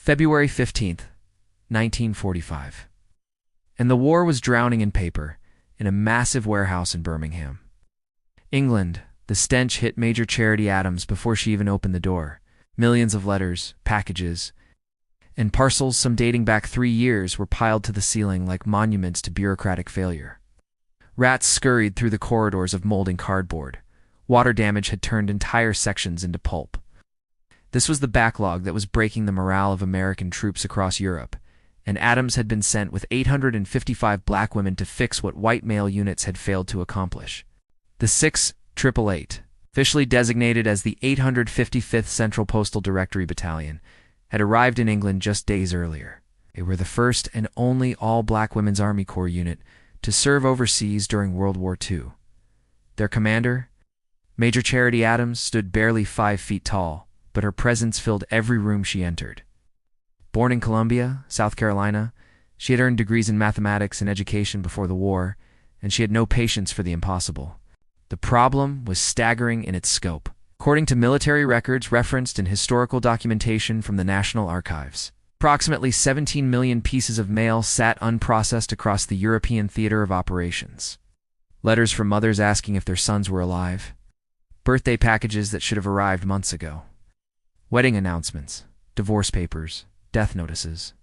February 15th, 1945. And the war was drowning in paper in a massive warehouse in Birmingham, England. The stench hit Major Charity Adams before she even opened the door. Millions of letters, packages, and parcels, some dating back 3 years, were piled to the ceiling like monuments to bureaucratic failure. Rats scurried through the corridors of molding cardboard. Water damage had turned entire sections into pulp. This was the backlog that was breaking the morale of American troops across Europe, and Adams had been sent with 855 black women to fix what white male units had failed to accomplish. The 6/888, officially designated as the 855th Central Postal Directory Battalion, had arrived in England just days earlier. They were the first and only all-black Women's Army Corps unit to serve overseas during World War II. Their commander, Major Charity Adams, stood barely 5 feet tall, but her presence filled every room she entered. Born in Columbia, South Carolina, she had earned degrees in mathematics and education before the war, and she had no patience for the impossible. The problem was staggering in its scope. According to military records referenced in historical documentation from the National Archives, approximately 17 million pieces of mail sat unprocessed across the European theater of operations. Letters from mothers asking if their sons were alive. Birthday packages that should have arrived months ago. Wedding announcements, divorce papers, death notices.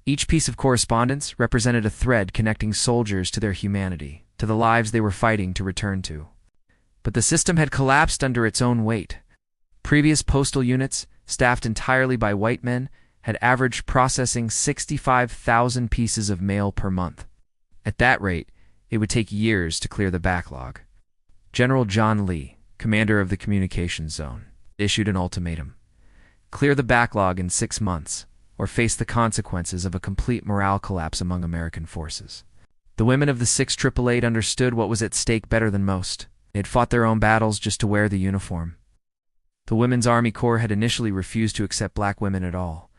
Each piece of correspondence represented a thread connecting soldiers to their humanity, to the lives they were fighting to return to. But the system had collapsed under its own weight. Previous postal units, staffed entirely by white men, had averaged processing 65,000 pieces of mail per month. At that rate, it would take years to clear the backlog. General John Lee, commander of the communications zone, issued an ultimatum: clear the backlog in 6 months, or face the consequences of a complete morale collapse among American forces. The women of the 6/888 understood what was at stake better than most. They had fought their own battles just to wear the uniform. The Women's Army Corps had initially refused to accept black women at all.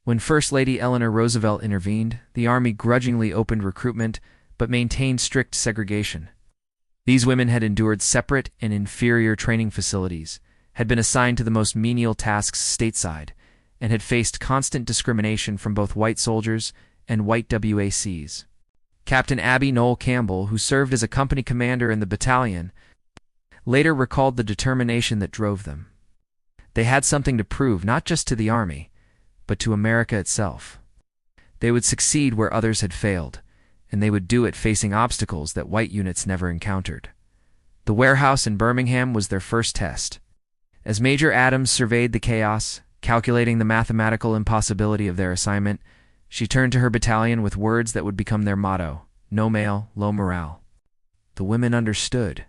When First Lady Eleanor Roosevelt intervened, the Army grudgingly opened recruitment but maintained strict segregation. These women had endured separate and inferior training facilities, had been assigned to the most menial tasks stateside, and had faced constant discrimination from both white soldiers and white WACs. Captain Abby Noel Campbell, who served as a company commander in the battalion, later recalled the determination that drove them. They had something to prove, not just to the Army, but to America itself. They would succeed where others had failed, and they would do it facing obstacles that white units never encountered. The warehouse in Birmingham was their first test. As Major Adams surveyed the chaos, calculating the mathematical impossibility of their assignment, she turned to her battalion with words that would become their motto: no mail, low morale. The women understood.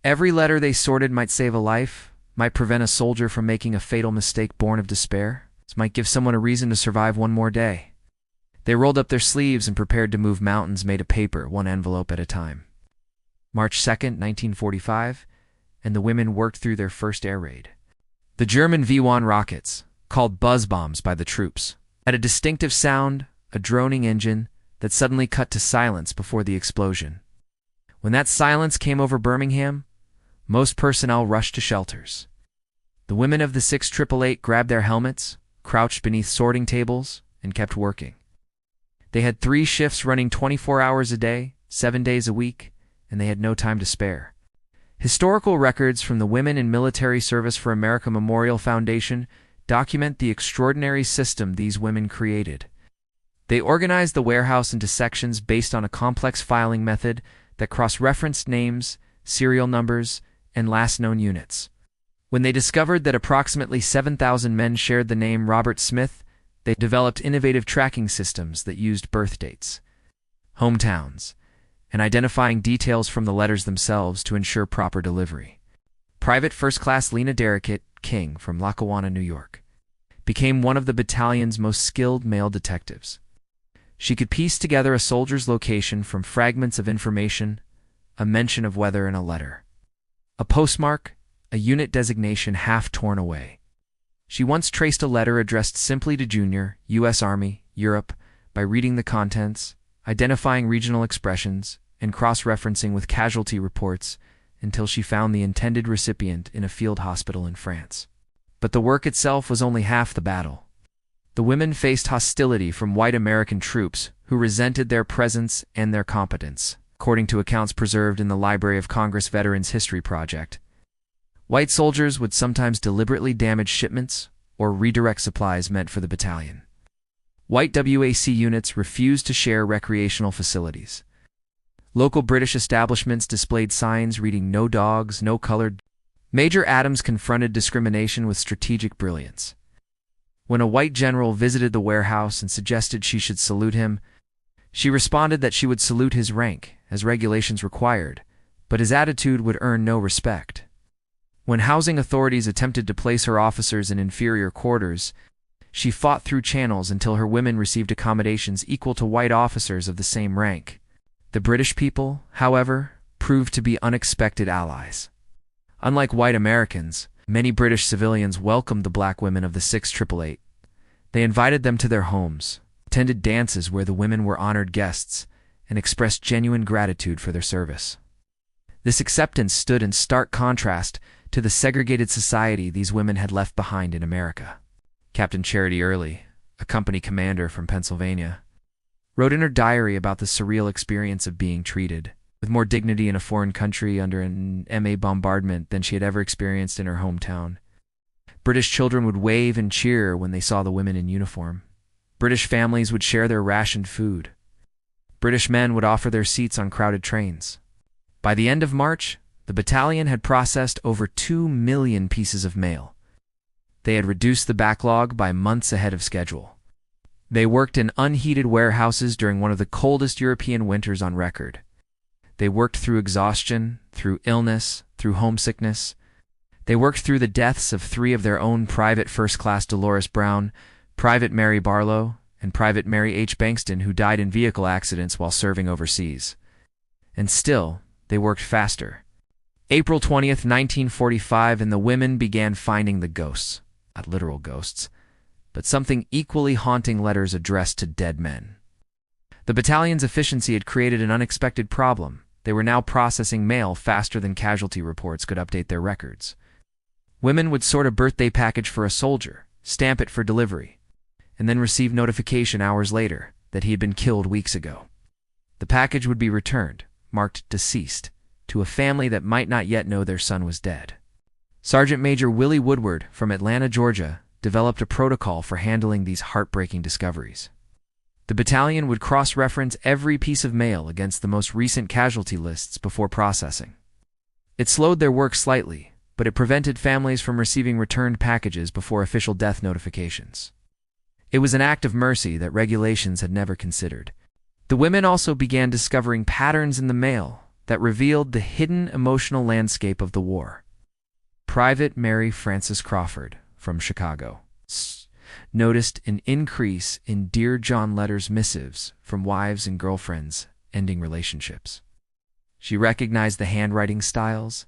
Every letter they sorted might save a life, might prevent a soldier from making a fatal mistake born of despair. This might give someone a reason to survive one more day. They rolled up their sleeves and prepared to move mountains made of paper, one envelope at a time. March 2nd, 1945, and the women worked through their first air raid. The German V-1 rockets, called buzz bombs by the troops, had a distinctive sound, a droning engine that suddenly cut to silence before the explosion. When that silence came over Birmingham, most personnel rushed to shelters. The women of the 6/888 grabbed their helmets, crouched beneath sorting tables, and kept working. They had 3 shifts running 24 hours a day, 7 days a week, and they had no time to spare. Historical records from the Women in Military Service for America Memorial Foundation document the extraordinary system these women created. They organized the warehouse into sections based on a complex filing method that cross-referenced names, serial numbers, and last known units. When they discovered that approximately 7,000 men shared the name Robert Smith, they developed innovative tracking systems that used birth dates, hometowns, and identifying details from the letters themselves to ensure proper delivery. Private First Class Lena Derrickett King from Lackawanna, New York, became one of the battalion's most skilled male detectives. She could piece together a soldier's location from fragments of information, a mention of weather in a letter, a postmark, a unit designation half torn away. She once traced a letter addressed simply to Junior, U.S. Army, Europe, by reading the contents, identifying regional expressions, and cross-referencing with casualty reports until she found the intended recipient in a field hospital in France. But the work itself was only half the battle. The women faced hostility from white American troops who resented their presence and their competence, according to accounts preserved in the Library of Congress Veterans History Project. White soldiers would sometimes deliberately damage shipments or redirect supplies meant for the battalion. White WAC units refused to share recreational facilities. Local British establishments displayed signs reading "No dogs, no colored." Major Adams confronted discrimination with strategic brilliance. When a white general visited the warehouse and suggested she should salute him, she responded that she would salute his rank, as regulations required, but his attitude would earn no respect. When housing authorities attempted to place her officers in inferior quarters, she fought through channels until her women received accommodations equal to white officers of the same rank. The British people, however, proved to be unexpected allies. Unlike white Americans, many British civilians welcomed the black women of the 688. They invited them to their homes, attended dances where the women were honored guests, and expressed genuine gratitude for their service. This acceptance stood in stark contrast to the segregated society these women had left behind in America. Captain Charity Early, a company commander from Pennsylvania, wrote in her diary about the surreal experience of being treated with more dignity in a foreign country under an MA bombardment than she had ever experienced in her hometown. British children would wave and cheer when they saw the women in uniform. British families would share their rationed food. British men would offer their seats on crowded trains. By the end of March, the battalion had processed over 2 million pieces of mail. They had reduced the backlog by months ahead of schedule. They worked in unheated warehouses during one of the coldest European winters on record. They worked through exhaustion, through illness, through homesickness. They worked through the deaths of 3 of their own: Private First Class Dolores Brown, Private Mary Barlow, and Private Mary H. Bankston, who died in vehicle accidents while serving overseas. And still, they worked faster. April 20th, 1945, and the women began finding the ghosts. Not literal ghosts, but something equally haunting: letters addressed to dead men. The battalion's efficiency had created an unexpected problem. They were now processing mail faster than casualty reports could update their records. Women would sort a birthday package for a soldier, stamp it for delivery, and then receive notification hours later that he had been killed weeks ago. The package would be returned, marked deceased, to a family that might not yet know their son was dead. Sergeant Major Willie Woodward from Atlanta, Georgia, developed a protocol for handling these heartbreaking discoveries. The battalion would cross-reference every piece of mail against the most recent casualty lists before processing. It slowed their work slightly, but it prevented families from receiving returned packages before official death notifications. It was an act of mercy that regulations had never considered. The women also began discovering patterns in the mail that revealed the hidden emotional landscape of the war. Private Mary Frances Crawford, from Chicago, noticed an increase in Dear John letters missives from wives and girlfriends ending relationships. She recognized the handwriting styles,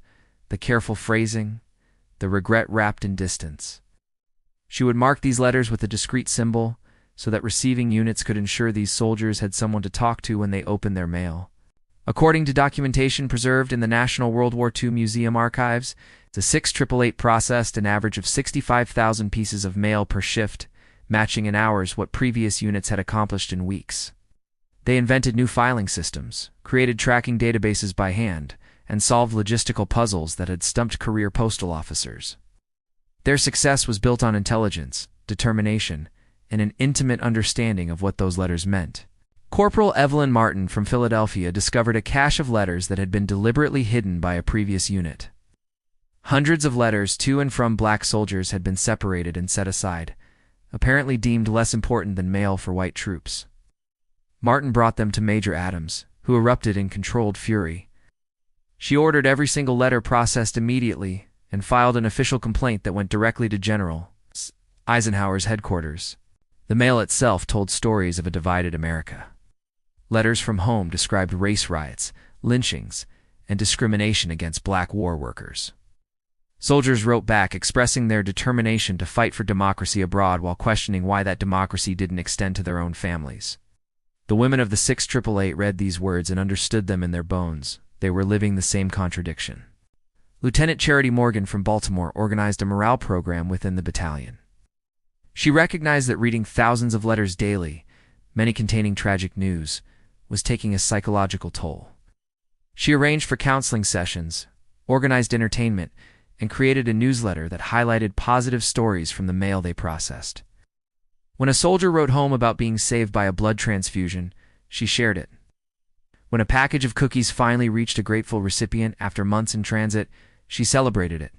the careful phrasing, the regret wrapped in distance. She would mark these letters with a discrete symbol so that receiving units could ensure these soldiers had someone to talk to when they opened their mail. According to documentation preserved in the National World War II Museum archives, the 688 processed an average of 65,000 pieces of mail per shift, matching in hours what previous units had accomplished in weeks. They invented new filing systems, created tracking databases by hand, and solved logistical puzzles that had stumped career postal officers. Their success was built on intelligence, determination, and an intimate understanding of what those letters meant. Corporal Evelyn Martin from Philadelphia discovered a cache of letters that had been deliberately hidden by a previous unit. Hundreds of letters to and from black soldiers had been separated and set aside, apparently deemed less important than mail for white troops. Martin brought them to Major Adams, who erupted in controlled fury. She ordered every single letter processed immediately and filed an official complaint that went directly to General Eisenhower's headquarters. The mail itself told stories of a divided America. Letters from home described race riots, lynchings, and discrimination against black war workers. Soldiers wrote back expressing their determination to fight for democracy abroad while questioning why that democracy didn't extend to their own families. The women of the 688 read these words and understood them in their bones. They were living the same contradiction. Lieutenant Charity Morgan from Baltimore organized a morale program within the battalion. She recognized that reading thousands of letters daily, many containing tragic news, was taking a psychological toll. She arranged for counseling sessions, organized entertainment, and created a newsletter that highlighted positive stories from the mail they processed. When a soldier wrote home about being saved by a blood transfusion, she shared it. When a package of cookies finally reached a grateful recipient after months in transit, she celebrated it.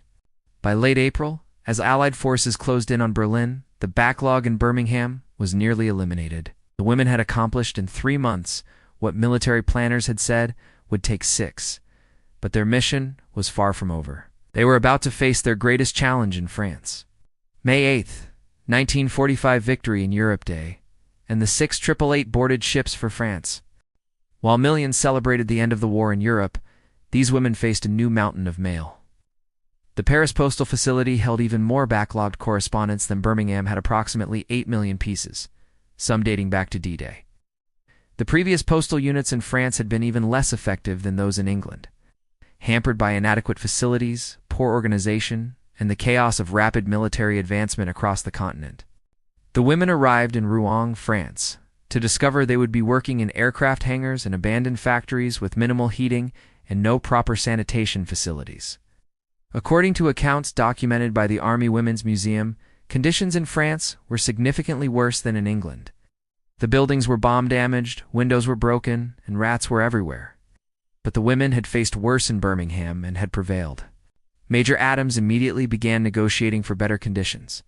By late April, as Allied forces closed in on Berlin, the backlog in Birmingham was nearly eliminated. The women had accomplished in 3 months what military planners had said would take 6, but their mission was far from over. They were about to face their greatest challenge in France. May 8th, 1945 Victory in Europe Day, and the 6 boarded ships for France. While millions celebrated the end of the war in Europe, these women faced a new mountain of mail. The Paris postal facility held even more backlogged correspondence than Birmingham had, approximately 8 million pieces, some dating back to D-Day. The previous postal units in France had been even less effective than those in England. Hampered by inadequate facilities, poor organization, and the chaos of rapid military advancement across the continent. The women arrived in Rouen, France, to discover they would be working in aircraft hangars and abandoned factories with minimal heating and no proper sanitation facilities. According to accounts documented by the Army Women's Museum, conditions in France were significantly worse than in England. The buildings were bomb-damaged, windows were broken, and rats were everywhere. But the women had faced worse in Birmingham and had prevailed. Major Adams immediately began negotiating for better conditions.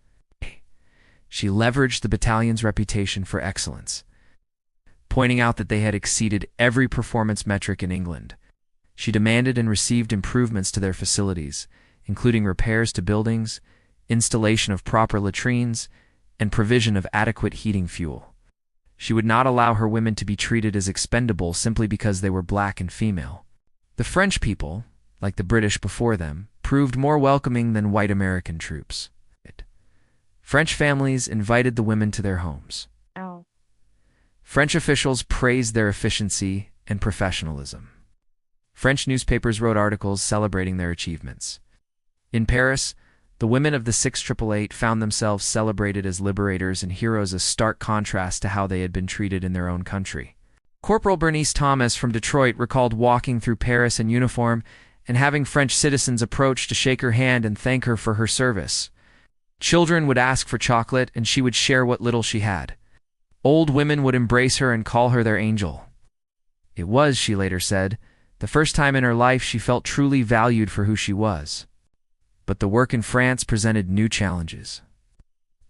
She leveraged the battalion's reputation for excellence, pointing out that they had exceeded every performance metric in England. She demanded and received improvements to their facilities, including repairs to buildings, installation of proper latrines, and provision of adequate heating fuel. She would not allow her women to be treated as expendable simply because they were black and female. The French people, like the British before them, proved more welcoming than white American troops. French families invited the women to their homes. French officials praised their efficiency and professionalism. French newspapers wrote articles celebrating their achievements. In Paris, the women of the 6 found themselves celebrated as liberators and heroes, a stark contrast to how they had been treated in their own country. Corporal Bernice Thomas from Detroit recalled walking through Paris in uniform and having French citizens approach to shake her hand and thank her for her service. Children would ask for chocolate, and she would share what little she had. Old women would embrace her and call her their angel. It was, she later said, the first time in her life she felt truly valued for who she was. But the work in France presented new challenges.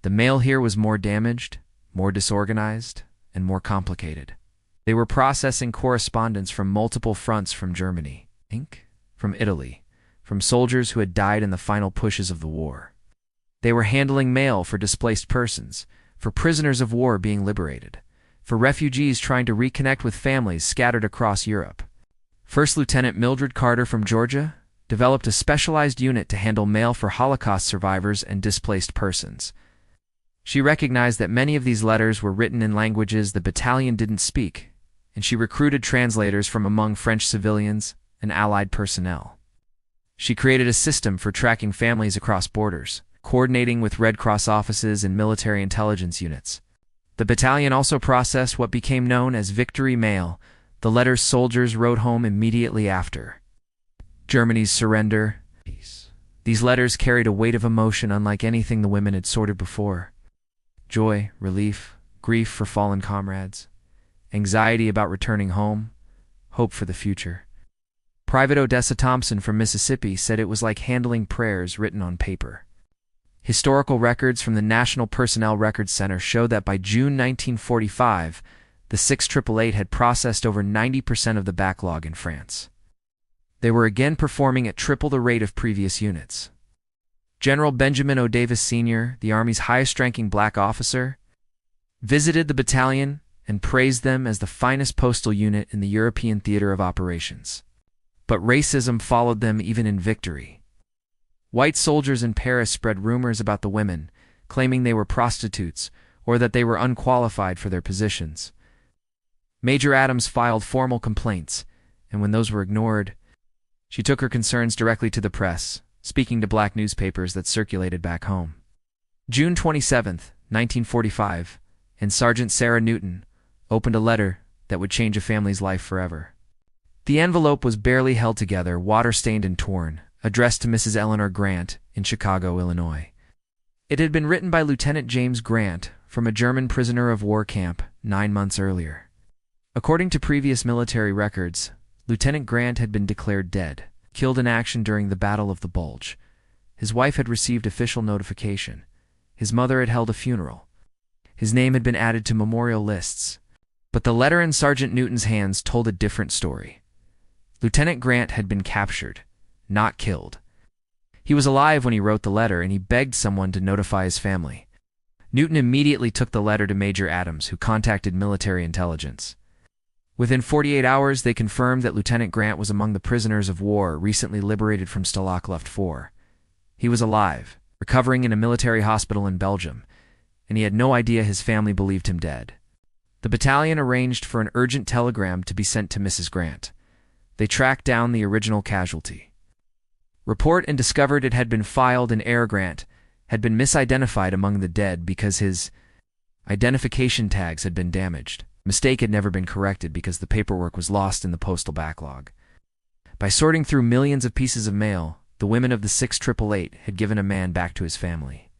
The mail here was more damaged, more disorganized, and more complicated. They were processing correspondence from multiple fronts, from Germany, from Italy, from soldiers who had died in the final pushes of the war. They were handling mail for displaced persons, for prisoners of war being liberated, for refugees trying to reconnect with families scattered across Europe. First Lieutenant Mildred Carter from Georgia developed a specialized unit to handle mail for Holocaust survivors and displaced persons. She recognized that many of these letters were written in languages the battalion didn't speak, and she recruited translators from among French civilians and Allied personnel. She created a system for tracking families across borders, coordinating with Red Cross offices and military intelligence units. The battalion also processed what became known as Victory Mail, the letters soldiers wrote home immediately after Germany's surrender. These letters carried a weight of emotion unlike anything the women had sorted before. Joy, relief, grief for fallen comrades, anxiety about returning home, hope for the future. Private Odessa Thompson from Mississippi said it was like handling prayers written on paper. Historical records from the National Personnel Records Center show that by June 1945, the 6 had processed over 90% of the backlog in France. They were again performing at triple the rate of previous units. General Benjamin O. Davis Sr., the Army's highest-ranking black officer, visited the battalion and praised them as the finest postal unit in the European theater of operations. But racism followed them even in victory. White soldiers in Paris spread rumors about the women, claiming they were prostitutes or that they were unqualified for their positions. Major Adams filed formal complaints, and when those were ignored, she took her concerns directly to the press, speaking to black newspapers that circulated back home. June 27, 1945, and Sergeant Sarah Newton opened a letter that would change a family's life forever. The envelope was barely held together, water-stained and torn, addressed to Mrs. Eleanor Grant in Chicago, Illinois. It had been written by Lieutenant James Grant from a German prisoner of war camp 9 months earlier. According to previous military records, Lieutenant Grant had been declared dead, killed in action during the Battle of the Bulge. His wife had received official notification. His mother had held a funeral. His name had been added to memorial lists. But the letter in Sergeant Newton's hands told a different story. Lieutenant Grant had been captured, not killed. He was alive when he wrote the letter, and he begged someone to notify his family. Newton immediately took the letter to Major Adams, who contacted military intelligence. Within 48 hours, they confirmed that Lieutenant Grant was among the prisoners of war recently liberated from Stalag Luft 4. He was alive, recovering in a military hospital in Belgium, and he had no idea his family believed him dead. The battalion arranged for an urgent telegram to be sent to Mrs. Grant. They tracked down the original casualty. Report and discovered it had been filed in error. Grant had been misidentified among the dead because his identification tags had been damaged. The mistake had never been corrected because the paperwork was lost in the postal backlog. By sorting through millions of pieces of mail, the women of the 688 had given a man back to his family.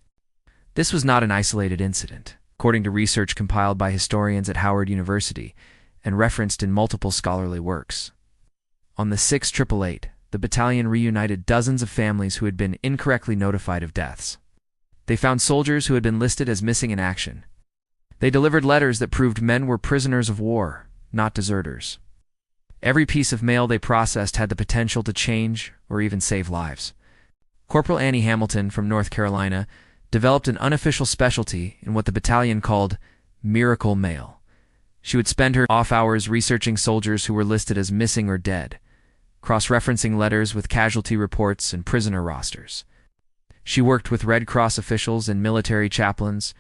This was not an isolated incident. According to research compiled by historians at Howard University and referenced in multiple scholarly works. On the 688, the battalion reunited dozens of families who had been incorrectly notified of deaths. They found soldiers who had been listed as missing in action. They delivered letters that proved men were prisoners of war, not deserters. Every piece of mail they processed had the potential to change or even save lives. Corporal Annie Hamilton from North Carolina developed an unofficial specialty in what the battalion called miracle mail. She would spend her off hours researching soldiers who were listed as missing or dead, cross-referencing letters with casualty reports and prisoner rosters. She worked with Red Cross officials and military chaplains,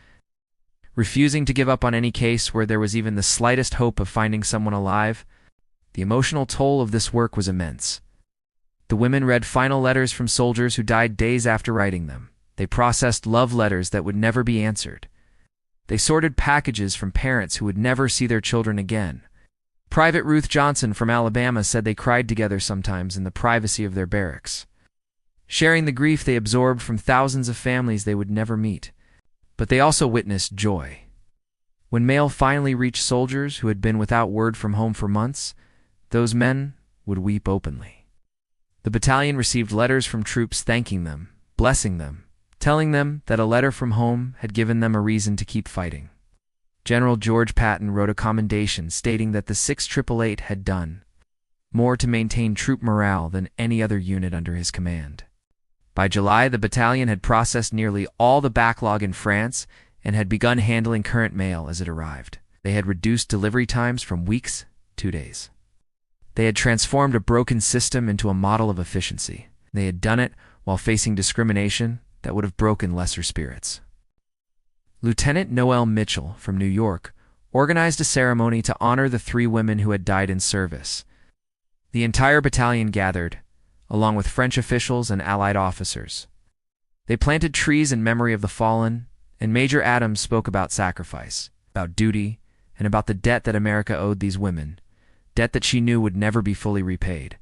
refusing to give up on any case where there was even the slightest hope of finding someone alive. The emotional toll of this work was immense. The women read final letters from soldiers who died days after writing them. They processed love letters that would never be answered. They sorted packages from parents who would never see their children again. Private Ruth Johnson from Alabama said they cried together sometimes in the privacy of their barracks, sharing the grief they absorbed from thousands of families they would never meet. But they also witnessed joy. When mail finally reached soldiers who had been without word from home for months, those men would weep openly. The battalion received letters from troops thanking them, blessing them, telling them that a letter from home had given them a reason to keep fighting. General George Patton wrote a commendation stating that the 688 had done more to maintain troop morale than any other unit under his command. By July, the battalion had processed nearly all the backlog in France and had begun handling current mail as it arrived. They had reduced delivery times from weeks to days. They had transformed a broken system into a model of efficiency. They had done it while facing discrimination that would have broken lesser spirits. Lieutenant Noel Mitchell from New York organized a ceremony to honor the 3 women who had died in service. The entire battalion gathered, along with French officials and Allied officers. They planted trees in memory of the fallen, and Major Adams spoke about sacrifice, about duty, and about the debt that America owed these women, debt that she knew would never be fully repaid.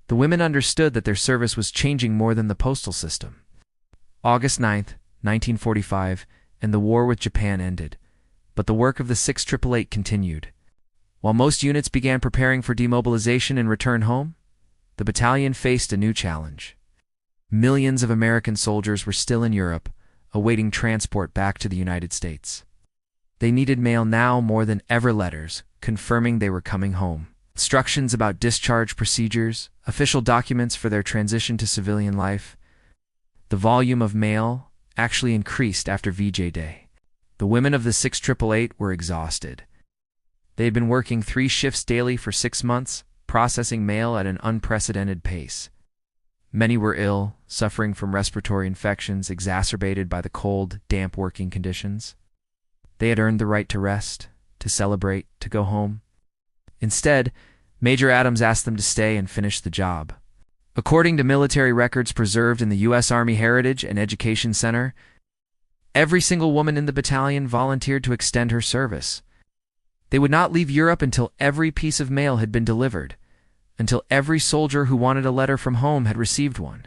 The women understood that their service was changing more than the postal system. August 9, 1945, and the war with Japan ended, but the work of the 688 continued. While most units began preparing for demobilization and return home, the battalion faced a new challenge. Millions of American soldiers were still in Europe, awaiting transport back to the United States. They needed mail now more than ever, letters confirming they were coming home, instructions about discharge procedures, official documents for their transition to civilian life. The volume of mail actually increased after VJ Day. The women of the 688 were exhausted. They had been working 3 shifts daily for 6 months, processing mail at an unprecedented pace. Many were ill, suffering from respiratory infections exacerbated by the cold, damp working conditions. They had earned the right to rest, to celebrate, to go home. Instead, Major Adams asked them to stay and finish the job. According to military records preserved in the U.S. Army Heritage and Education Center, Every single woman in the battalion volunteered to extend her service. They would not leave Europe until every piece of mail had been delivered, until every soldier who wanted a letter from home had received one.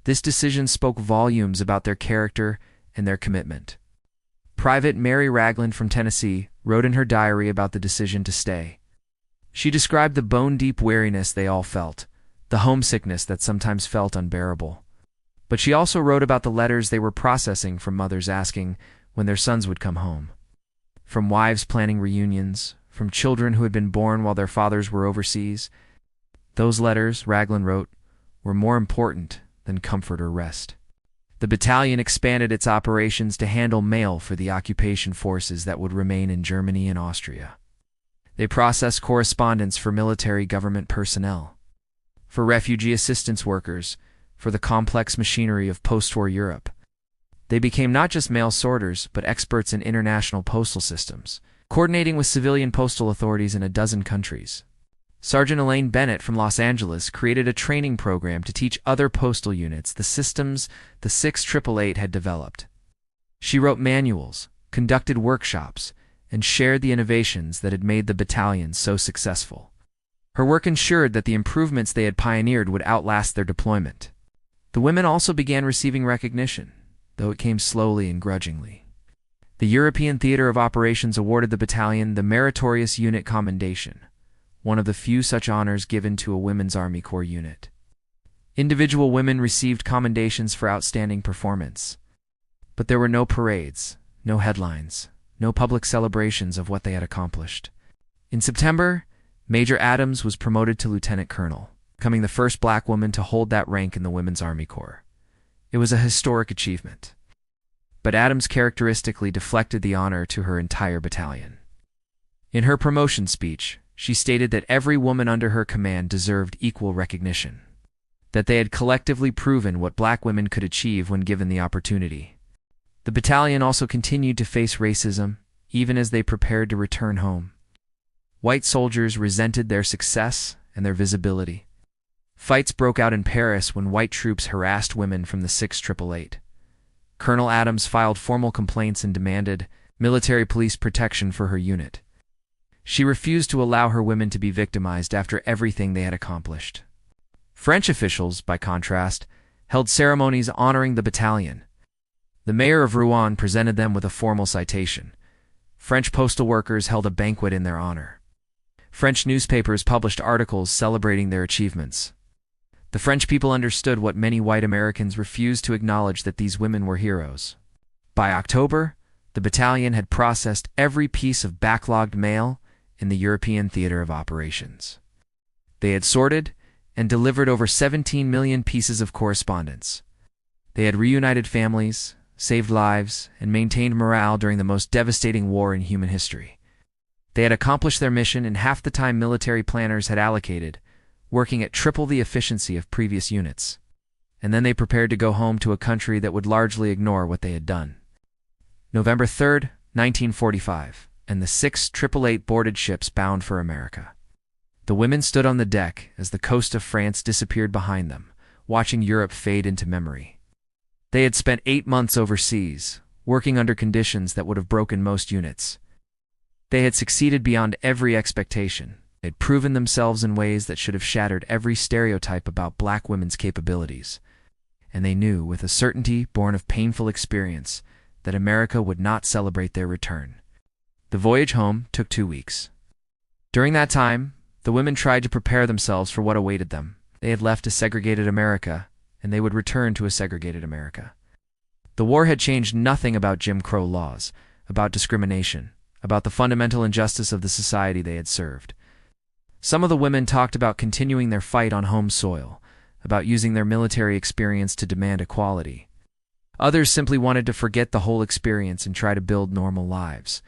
This decision spoke volumes about their character and their commitment. Private Mary Ragland from Tennessee wrote in her diary about the decision to stay. She described the bone-deep weariness they all felt, the homesickness that sometimes felt unbearable. But she also wrote about the letters they were processing from mothers asking when their sons would come home, from wives planning reunions, from children who had been born while their fathers were overseas. Those letters, Ragland wrote, were more important than comfort or rest. The battalion expanded its operations to handle mail for the occupation forces that would remain in Germany and Austria. They processed correspondence for military government personnel, for refugee assistance workers, for the complex machinery of post-war Europe. They became not just mail sorters, but experts in international postal systems, coordinating with civilian postal authorities in a dozen countries. Sergeant Elaine Bennett from Los Angeles created a training program to teach other postal units the systems the 6/888 had developed. She wrote manuals, conducted workshops, and shared the innovations that had made the battalion so successful. Her work ensured that the improvements they had pioneered would outlast their deployment. The women also began receiving recognition, though it came slowly and grudgingly. The European Theater of Operations awarded the battalion the Meritorious Unit Commendation, one of the few such honors given to a Women's Army Corps unit. Individual women received commendations for outstanding performance, but there were no parades, no headlines, no public celebrations of what they had accomplished. In September, Major Adams was promoted to Lieutenant Colonel, becoming the first black woman to hold that rank in the Women's Army Corps. It was a historic achievement, but Adams characteristically deflected the honor to her entire battalion. In her promotion speech, she stated that every woman under her command deserved equal recognition, that they had collectively proven what black women could achieve when given the opportunity. The battalion also continued to face racism, even as they prepared to return home. White soldiers resented their success and their visibility. Fights broke out in Paris when white troops harassed women from the 6/888. Colonel Adams filed formal complaints and demanded military police protection for her unit. She refused to allow her women to be victimized after everything they had accomplished. French officials, by contrast, held ceremonies honoring the battalion. The mayor of Rouen presented them with a formal citation. French postal workers held a banquet in their honor. French newspapers published articles celebrating their achievements. The French people understood what many white Americans refused to acknowledge, that these women were heroes. By October, the battalion had processed every piece of backlogged mail in the European Theater of Operations. They had sorted and delivered over 17 million pieces of correspondence. They had reunited families, saved lives, and maintained morale during the most devastating war in human history. They had accomplished their mission in half the time military planners had allocated, working at triple the efficiency of previous units. And then they prepared to go home to a country that would largely ignore what they had done. November 3rd, 1945, and the 6/888 boarded ships bound for America. The women stood on the deck as the coast of France disappeared behind them, watching Europe fade into memory. They had spent 8 months overseas, working under conditions that would have broken most units. They had succeeded beyond every expectation. They had proven themselves in ways that should have shattered every stereotype about black women's capabilities. And they knew, with a certainty born of painful experience, that America would not celebrate their return. The voyage home took 2 weeks. During that time, the women tried to prepare themselves for what awaited them. They had left a segregated America, and they would return to a segregated America. The war had changed nothing about Jim Crow laws, about discrimination, about the fundamental injustice of the society they had served. Some of the women talked about continuing their fight on home soil, about using their military experience to demand equality. Others simply wanted to forget the whole experience and try to build normal lives.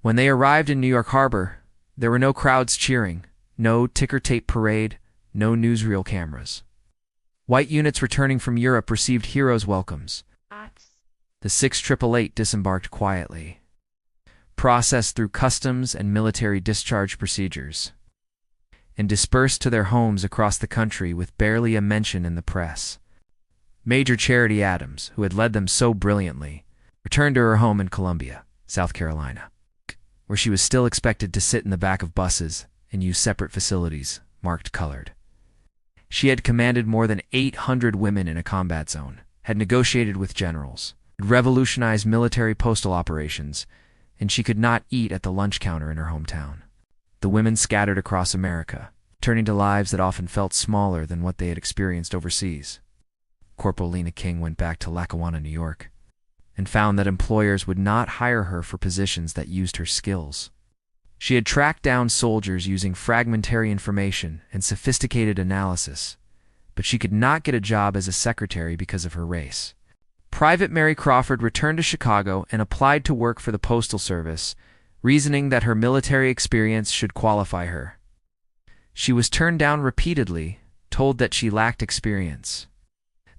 When they arrived in New York Harbor, there were no crowds cheering, no ticker tape parade, no newsreel cameras. White units returning from Europe received heroes' welcomes. The 6/888 disembarked quietly, processed through customs and military discharge procedures, and dispersed to their homes across the country with barely a mention in the press. Major Charity Adams, who had led them so brilliantly, returned to her home in Columbia, South Carolina, where she was still expected to sit in the back of buses and use separate facilities, marked colored. She had commanded more than 800 women in a combat zone, had negotiated with generals, had revolutionized military postal operations, and she could not eat at the lunch counter in her hometown. The women scattered across America, turning to lives that often felt smaller than what they had experienced overseas. Corporal Lena King went back to Lackawanna, New York, and found that employers would not hire her for positions that used her skills. She had tracked down soldiers using fragmentary information and sophisticated analysis, but she could not get a job as a secretary because of her race. Private Mary Crawford returned to Chicago and applied to work for the Postal Service, reasoning that her military experience should qualify her. She was turned down repeatedly, told that she lacked experience.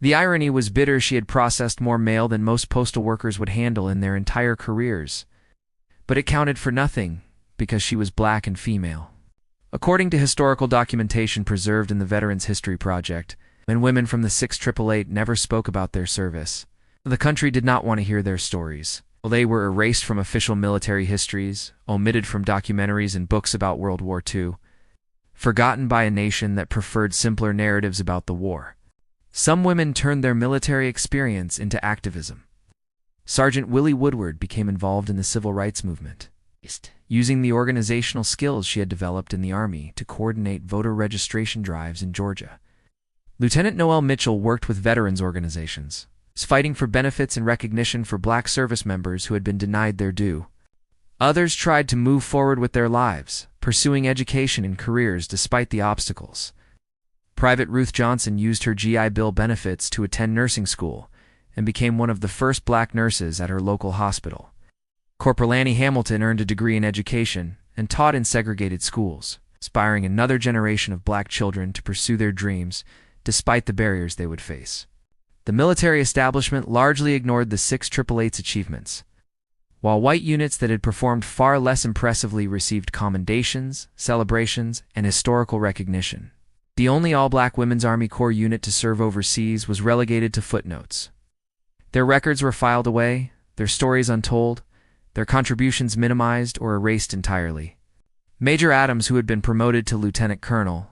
The irony was bitter. She had processed more mail than most postal workers would handle in their entire careers. But it counted for nothing, because she was black and female. According to historical documentation preserved in the Veterans History Project, men and women from the 6/888 never spoke about their service. The country did not want to hear their stories. They were erased from official military histories, omitted from documentaries and books about World War II, forgotten by a nation that preferred simpler narratives about the war. Some women turned their military experience into activism. Sergeant Willie Woodward became involved in the civil rights movement, using the organizational skills she had developed in the Army to coordinate voter registration drives in Georgia. Lieutenant Noel Mitchell worked with veterans organizations, fighting for benefits and recognition for black service members who had been denied their due. Others tried to move forward with their lives, pursuing education and careers despite the obstacles. Private Ruth Johnson used her GI Bill benefits to attend nursing school and became one of the first black nurses at her local hospital. Corporal Annie Hamilton earned a degree in education and taught in segregated schools, inspiring another generation of black children to pursue their dreams despite the barriers they would face. The military establishment largely ignored the 6/888's achievements, while white units that had performed far less impressively received commendations, celebrations, and historical recognition. The only all-black Women's Army Corps unit to serve overseas was relegated to footnotes. Their records were filed away, their stories untold, their contributions minimized or erased entirely. Major Adams, who had been promoted to lieutenant colonel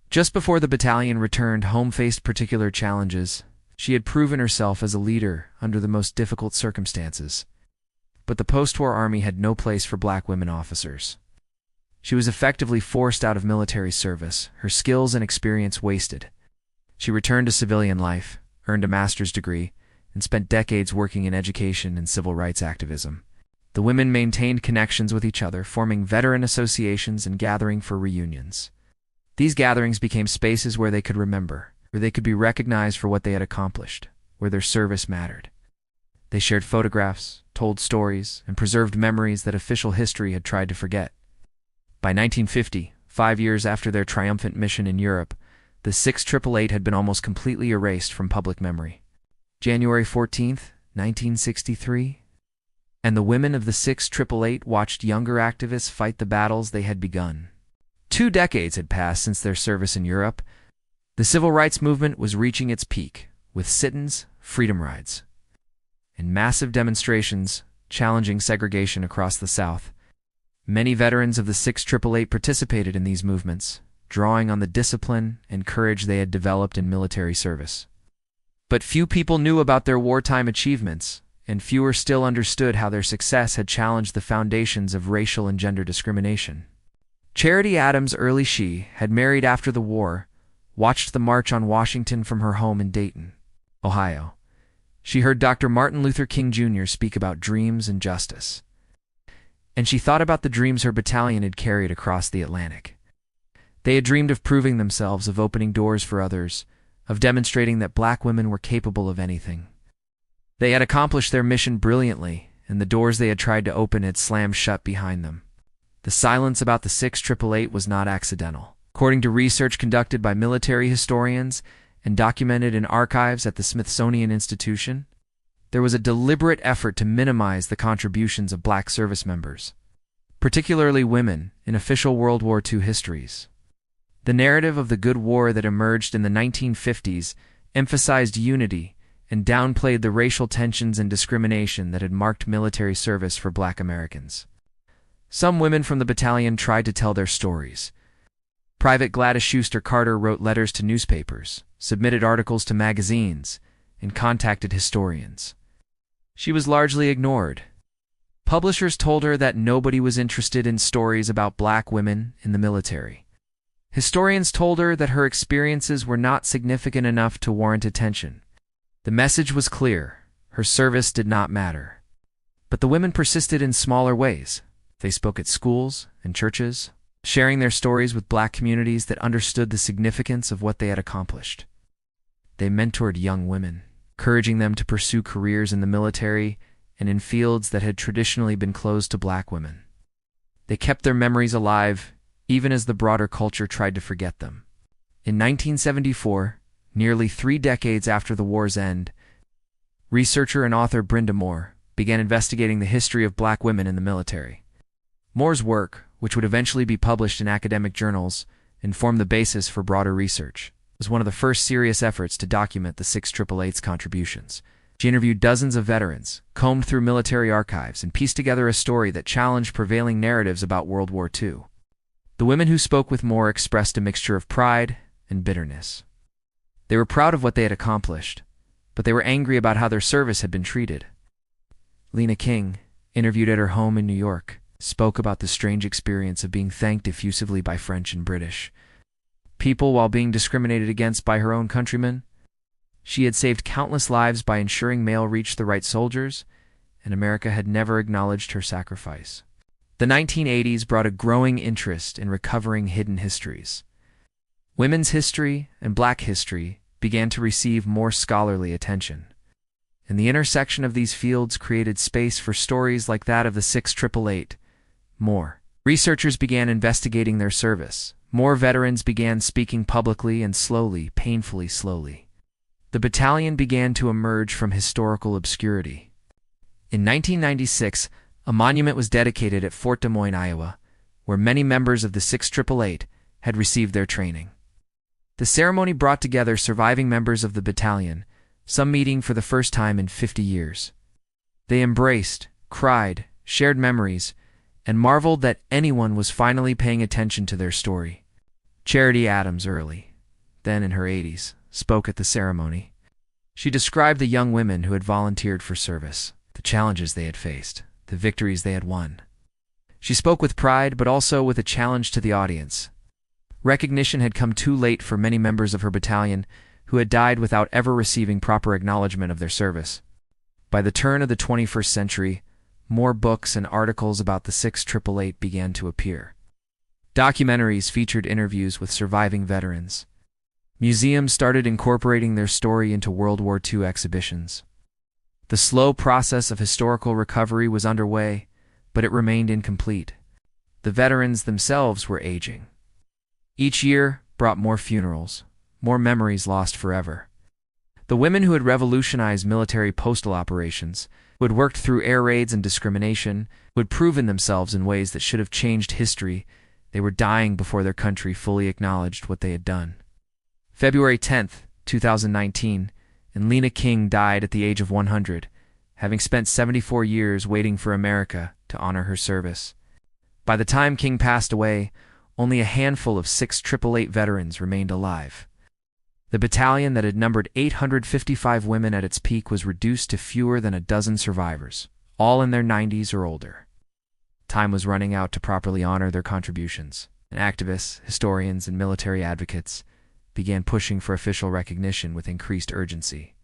just before the battalion returned home, faced particular challenges. She had proven herself as a leader under the most difficult circumstances. But the post-war Army had no place for black women officers. She was effectively forced out of military service, her skills and experience wasted. She returned to civilian life, earned a master's degree, and spent decades working in education and civil rights activism. The women maintained connections with each other, forming veteran associations and gathering for reunions. These gatherings became spaces where they could remember, where they could be recognized for what they had accomplished, where their service mattered. They shared photographs, told stories, and preserved memories that official history had tried to forget. By 1950, 5 years after their triumphant mission in Europe, the 6/888 had been almost completely erased from public memory. January 14, 1963, and the women of the 6/888 watched younger activists fight the battles they had begun. 2 decades had passed since their service in Europe. The civil rights movement was reaching its peak, with sit-ins, freedom rides, and massive demonstrations challenging segregation across the South. Many veterans of the 6/888 participated in these movements, drawing on the discipline and courage they had developed in military service. But few people knew about their wartime achievements, and fewer still understood how their success had challenged the foundations of racial and gender discrimination. Charity Adams, early she, had married after the war, watched the March on Washington from her home in Dayton, Ohio. She heard Dr. Martin Luther King Jr. speak about dreams and justice. And she thought about the dreams her battalion had carried across the Atlantic. They had dreamed of proving themselves, of opening doors for others, of demonstrating that black women were capable of anything. They had accomplished their mission brilliantly, and the doors they had tried to open had slammed shut behind them. The silence about the 6/888 was not accidental. According to research conducted by military historians and documented in archives at the Smithsonian Institution, there was a deliberate effort to minimize the contributions of black service members, particularly women, in official World War II histories. The narrative of the good war that emerged in the 1950s emphasized unity and downplayed the racial tensions and discrimination that had marked military service for Black Americans. Some women from the battalion tried to tell their stories. Private Gladys Schuster Carter wrote letters to newspapers, submitted articles to magazines, and contacted historians. She was largely ignored. Publishers told her that nobody was interested in stories about Black women in the military. Historians told her that her experiences were not significant enough to warrant attention. The message was clear: her service did not matter. But the women persisted in smaller ways. They spoke at schools and churches, sharing their stories with Black communities that understood the significance of what they had accomplished. They mentored young women, encouraging them to pursue careers in the military and in fields that had traditionally been closed to Black women. They kept their memories alive, even as the broader culture tried to forget them. In 1974, nearly 3 decades after the war's end, researcher and author Brenda Moore began investigating the history of Black women in the military. Moore's work, which would eventually be published in academic journals and form the basis for broader research, was one of the first serious efforts to document the 688's contributions. She interviewed dozens of veterans, combed through military archives, and pieced together a story that challenged prevailing narratives about World War II. The women who spoke with Moore expressed a mixture of pride and bitterness. They were proud of what they had accomplished, but they were angry about how their service had been treated. Lena King, interviewed at her home in New York, spoke about the strange experience of being thanked effusively by French and British people while being discriminated against by her own countrymen. She had saved countless lives by ensuring mail reached the right soldiers, and America had never acknowledged her sacrifice. The 1980s brought a growing interest in recovering hidden histories. Women's history and Black history began to receive more scholarly attention, and the intersection of these fields created space for stories like that of the 688. More researchers began investigating their service. More veterans began speaking publicly, and slowly, painfully slowly, the battalion began to emerge from historical obscurity. In 1996, a monument was dedicated at Fort Des Moines, Iowa, where many members of the 688 had received their training. The ceremony brought together surviving members of the battalion, some meeting for the first time in 50 years. They embraced, cried, shared memories, and marveled that anyone was finally paying attention to their story. Charity Adams Early, then in her 80s, spoke at the ceremony. She described the young women who had volunteered for service, the challenges they had faced, the victories they had won. She spoke with pride, but also with a challenge to the audience. Recognition had come too late for many members of her battalion who had died without ever receiving proper acknowledgement of their service. By the turn of the 21st century, more books and articles about the 688 began to appear. Documentaries featured interviews with surviving veterans. Museums started incorporating their story into World War II exhibitions. The slow process of historical recovery was underway, but it remained incomplete. The veterans themselves were aging. Each year brought more funerals, more memories lost forever. The women who had revolutionized military postal operations, who had worked through air raids and discrimination, who had proven themselves in ways that should have changed history, they were dying before their country fully acknowledged what they had done. February 10, 2019, and Lena King died at the age of 100, having spent 74 years waiting for America to honor her service. By the time King passed away, only a handful of 688 veterans remained alive. The battalion that had numbered 855 women at its peak was reduced to fewer than a dozen survivors, all in their 90s or older. Time was running out to properly honor their contributions, and activists, historians, and military advocates began pushing for official recognition with increased urgency.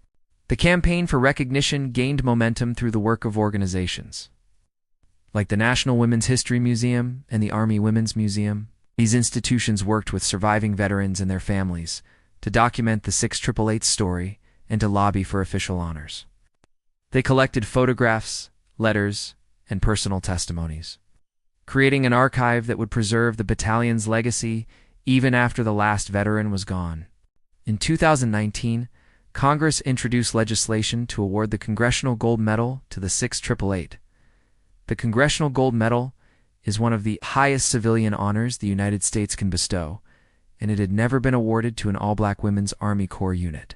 The campaign for recognition gained momentum through the work of organizations like the National Women's History Museum and the Army Women's Museum. These institutions worked with surviving veterans and their families to document the 688's story and to lobby for official honors. They collected photographs, letters, and personal testimonies, creating an archive that would preserve the battalion's legacy even after the last veteran was gone. In 2019, Congress introduced legislation to award the Congressional Gold Medal to the 688. The Congressional Gold Medal is one of the highest civilian honors the United States can bestow, and it had never been awarded to an all-Black women's Army Corps unit.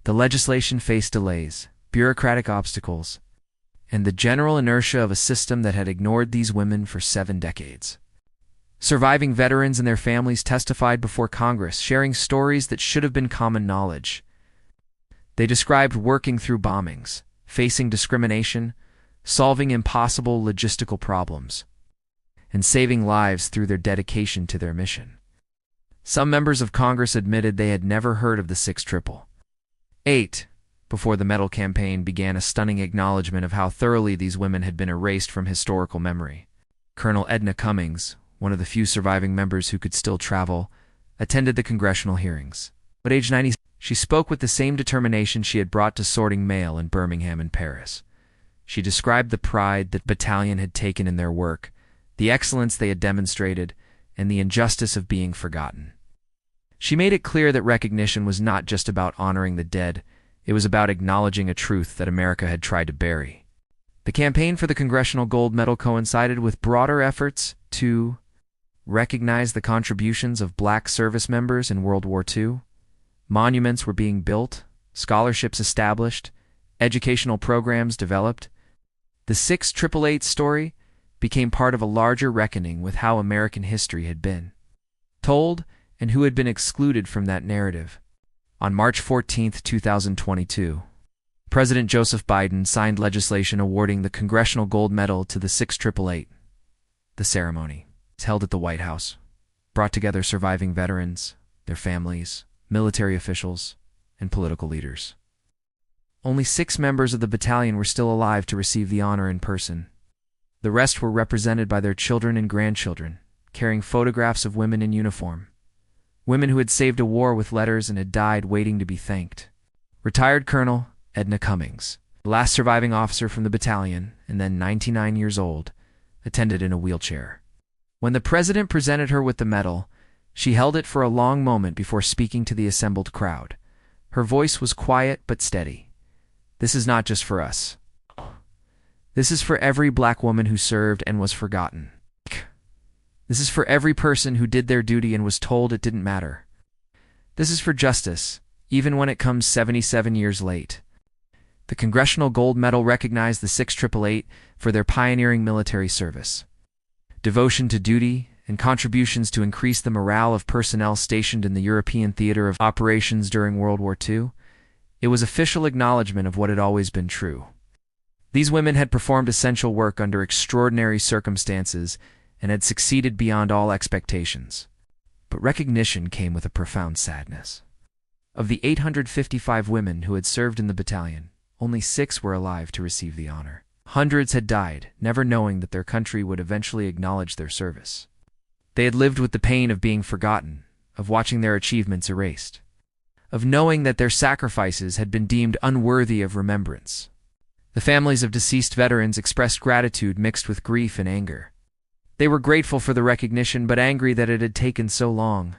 The legislation faced delays, bureaucratic obstacles, and the general inertia of a system that had ignored these women for 7 decades. Surviving veterans and their families testified before Congress, sharing stories that should have been common knowledge. They described working through bombings, facing discrimination, solving impossible logistical problems, and saving lives through their dedication to their mission. Some members of Congress admitted they had never heard of the 688 before the medal campaign began, a stunning acknowledgement of how thoroughly these women had been erased from historical memory. Colonel Edna Cummings, one of the few surviving members who could still travel, attended the congressional hearings. At age 90, she spoke with the same determination she had brought to sorting mail in Birmingham and Paris. She described the pride that the battalion had taken in their work, the excellence they had demonstrated, and the injustice of being forgotten. She made it clear that recognition was not just about honoring the dead, it was about acknowledging a truth that America had tried to bury. The campaign for the Congressional Gold Medal coincided with broader efforts to recognize the contributions of black service members in World War II. Monuments were being built, scholarships established, educational programs developed. The 688 story became part of a larger reckoning with how American history had been told and who had been excluded from that narrative. On March 14, 2022, President Joseph Biden signed legislation awarding the Congressional Gold Medal to the 688. The ceremony, held at the White House, brought together surviving veterans, their families, military officials, and political leaders. Only 6 members of the battalion were still alive to receive the honor in person. The rest were represented by their children and grandchildren, carrying photographs of women in uniform. Women who had saved a war with letters and had died waiting to be thanked. Retired Colonel Edna Cummings, the last surviving officer from the battalion, and then 99 years old, attended in a wheelchair. When the president presented her with the medal, she held it for a long moment before speaking to the assembled crowd. Her voice was quiet but steady. "This is not just for us. This is for every black woman who served and was forgotten. This is for every person who did their duty and was told it didn't matter. This is for justice, even when it comes 77 years late." The Congressional Gold Medal recognized the 688 for their pioneering military service, devotion to duty, and contributions to increase the morale of personnel stationed in the European theater of operations during World War II. It was official acknowledgement of what had always been true. These women had performed essential work under extraordinary circumstances and had succeeded beyond all expectations. But recognition came with a profound sadness. Of the 855 women who had served in the battalion, only 6 were alive to receive the honor. Hundreds had died, never knowing that their country would eventually acknowledge their service. They had lived with the pain of being forgotten, of watching their achievements erased, of knowing that their sacrifices had been deemed unworthy of remembrance. The families of deceased veterans expressed gratitude mixed with grief and anger. They were grateful for the recognition but angry that it had taken so long.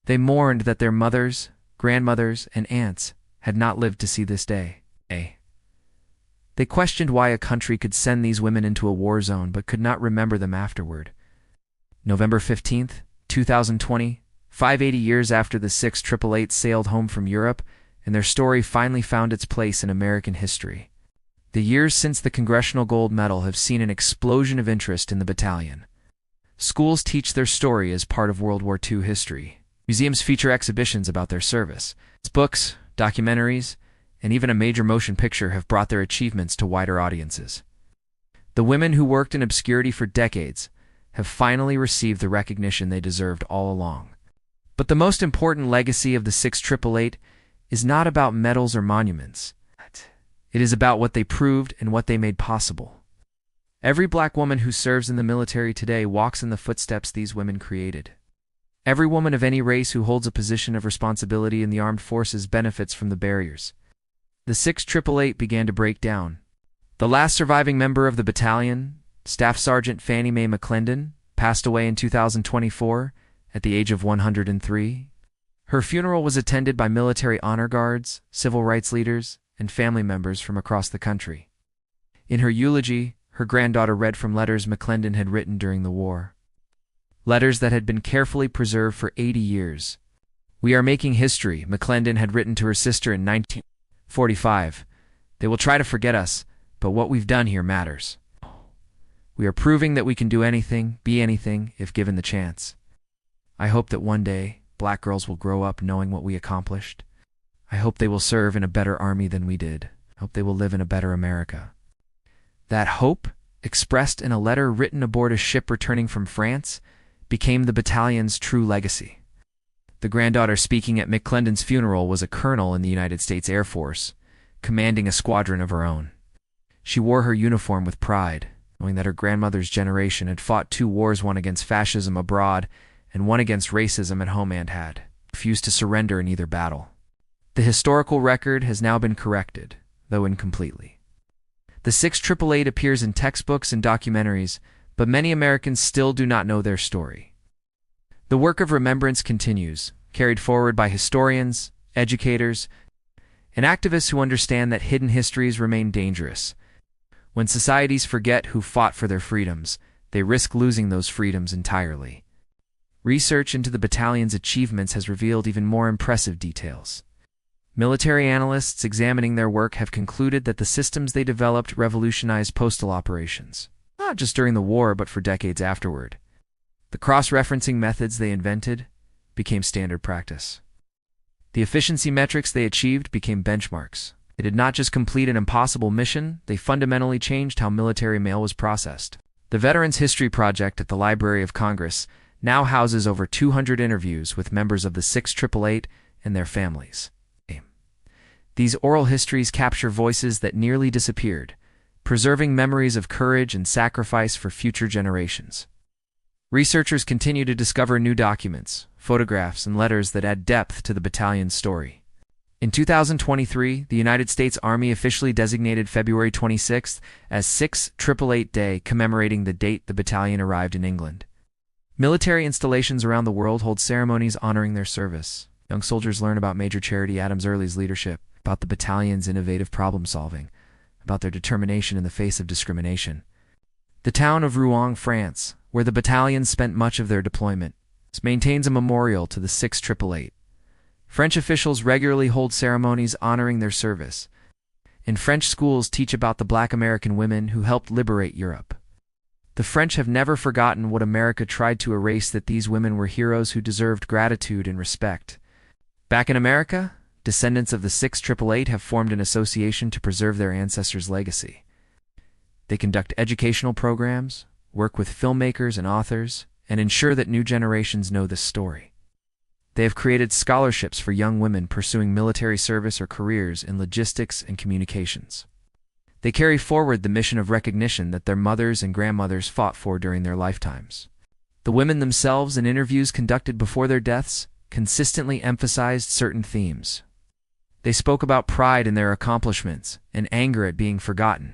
They mourned that their mothers, grandmothers, and aunts had not lived to see this day. They questioned why a country could send these women into a war zone but could not remember them afterward. November 15, 2020, 580 years after the 688 sailed home from Europe, and their story finally found its place in American history. The years since the Congressional Gold Medal have seen an explosion of interest in the battalion. Schools teach their story as part of World War II history. Museums feature exhibitions about their service. Books, documentaries, and even a major motion picture have brought their achievements to wider audiences. The women who worked in obscurity for decades have finally received the recognition they deserved all along. But the most important legacy of the 688 is not about medals or monuments. It is about what they proved and what they made possible. Every black woman who serves in the military today walks in the footsteps these women created. Every woman of any race who holds a position of responsibility in the armed forces benefits from the barriers the 688 began to break down. The last surviving member of the battalion, Staff Sergeant Fannie Mae McClendon, passed away in 2024 at the age of 103. Her funeral was attended by military honor guards, civil rights leaders, and family members from across the country. In her eulogy, her granddaughter read from letters McClendon had written during the war. Letters that had been carefully preserved for 80 years. "We are making history," McClendon had written to her sister in 1945. "They will try to forget us, but what we've done here matters. We are proving that we can do anything, be anything, if given the chance. I hope that one day, black girls will grow up knowing what we accomplished. I hope they will serve in a better army than we did. I hope they will live in a better America." That hope, expressed in a letter written aboard a ship returning from France, became the battalion's true legacy. The granddaughter speaking at McClendon's funeral was a colonel in the United States Air Force, commanding a squadron of her own. She wore her uniform with pride, knowing that her grandmother's generation had fought 2 wars, one against fascism abroad and one against racism at home, and had refused to surrender in either battle. The historical record has now been corrected, though incompletely. The 688 appears in textbooks and documentaries, but many Americans still do not know their story. The work of remembrance continues, carried forward by historians, educators, and activists who understand that hidden histories remain dangerous. When societies forget who fought for their freedoms, they risk losing those freedoms entirely. Research into the battalion's achievements has revealed even more impressive details. Military analysts examining their work have concluded that the systems they developed revolutionized postal operations, not just during the war but for decades afterward. The cross-referencing methods they invented became standard practice. The efficiency metrics they achieved became benchmarks. They did not just complete an impossible mission, they fundamentally changed how military mail was processed. The Veterans History Project at the Library of Congress now houses over 200 interviews with members of the 688 and their families. These oral histories capture voices that nearly disappeared, preserving memories of courage and sacrifice for future generations. Researchers continue to discover new documents, photographs, and letters that add depth to the battalion's story. In 2023, the United States Army officially designated February 26th as 688 Day, commemorating the date the battalion arrived in England. Military installations around the world hold ceremonies honoring their service. Young soldiers learn about Major Charity Adams Early's leadership, about the battalion's innovative problem-solving, about their determination in the face of discrimination. The town of Rouen, France, where the battalion spent much of their deployment, maintains a memorial to the 688. French officials regularly hold ceremonies honoring their service, and French schools teach about the Black American women who helped liberate Europe. The French have never forgotten what America tried to erase, that these women were heroes who deserved gratitude and respect. Back in America, descendants of the 688 have formed an association to preserve their ancestors' legacy. They conduct educational programs, work with filmmakers and authors, and ensure that new generations know this story. They have created scholarships for young women pursuing military service or careers in logistics and communications. They carry forward the mission of recognition that their mothers and grandmothers fought for during their lifetimes. The women themselves, in interviews conducted before their deaths, consistently emphasized certain themes. They spoke about pride in their accomplishments and anger at being forgotten.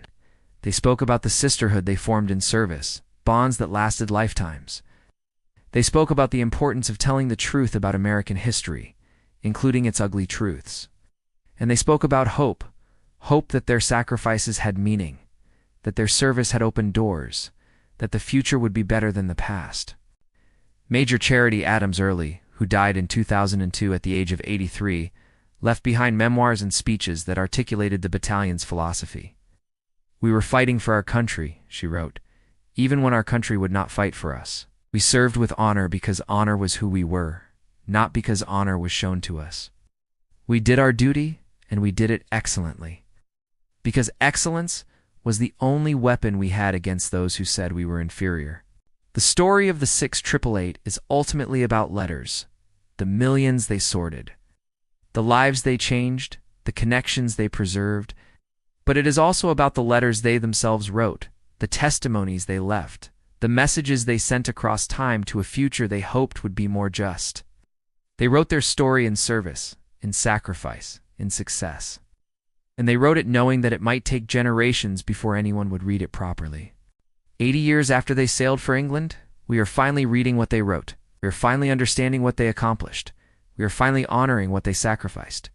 They spoke about the sisterhood they formed in service, bonds that lasted lifetimes. They spoke about the importance of telling the truth about American history, including its ugly truths. And they spoke about hope, hope that their sacrifices had meaning, that their service had opened doors, that the future would be better than the past. Major Charity Adams Early, who died in 2002 at the age of 83, left behind memoirs and speeches that articulated the battalion's philosophy. "We were fighting for our country," she wrote, "even when our country would not fight for us. We served with honor because honor was who we were, not because honor was shown to us. We did our duty, and we did it excellently. Because excellence was the only weapon we had against those who said we were inferior." The story of the 688 is ultimately about letters, the millions they sorted, the lives they changed, the connections they preserved, but it is also about the letters they themselves wrote, the testimonies they left, the messages they sent across time to a future they hoped would be more just. They wrote their story in service, in sacrifice, in success. And they wrote it knowing that it might take generations before anyone would read it properly. 80 years after they sailed for England, we are finally reading what they wrote. We are finally understanding what they accomplished. We are finally honoring what they sacrificed.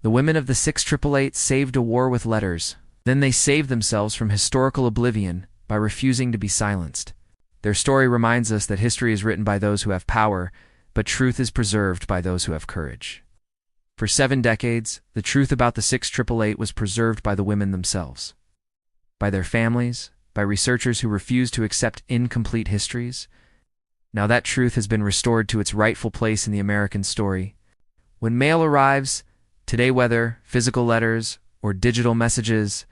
The women of the 688 saved a war with letters. Then they saved themselves from historical oblivion by refusing to be silenced. Their story reminds us that history is written by those who have power, but truth is preserved by those who have courage. For 7 decades, the truth about the 6888 was preserved by the women themselves, by their families, by researchers who refused to accept incomplete histories. Now that truth has been restored to its rightful place in the American story. When mail arrives, today whether physical letters or digital messages,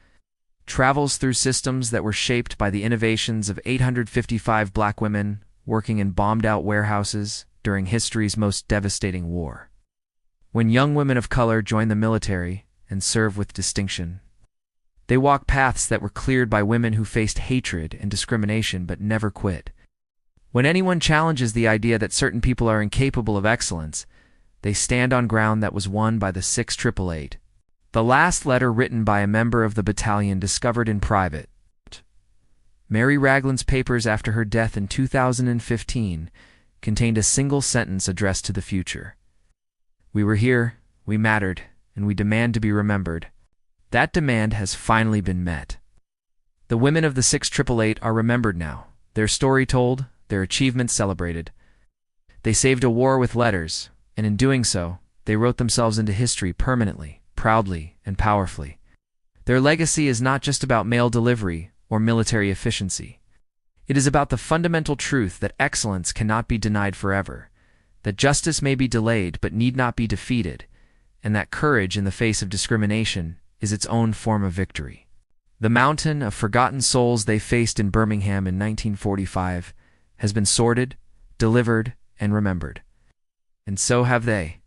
travels through systems that were shaped by the innovations of 855 black women working in bombed-out warehouses during history's most devastating war. When young women of color join the military and serve with distinction, they walk paths that were cleared by women who faced hatred and discrimination but never quit. When anyone challenges the idea that certain people are incapable of excellence, they stand on ground that was won by the 6888. The last letter written by a member of the battalion discovered in private. Mary Ragland's papers after her death in 2015 contained a single sentence addressed to the future. "We were here, we mattered, and we demand to be remembered." That demand has finally been met. The women of the 6888 are remembered now, their story told, their achievements celebrated. They saved a war with letters, and in doing so, they wrote themselves into history permanently, proudly, and powerfully. Their legacy is not just about mail delivery or military efficiency. It is about the fundamental truth that excellence cannot be denied forever, that justice may be delayed but need not be defeated, and that courage in the face of discrimination is its own form of victory. The mountain of forgotten souls they faced in Birmingham in 1945 has been sorted, delivered, and remembered. And so have they.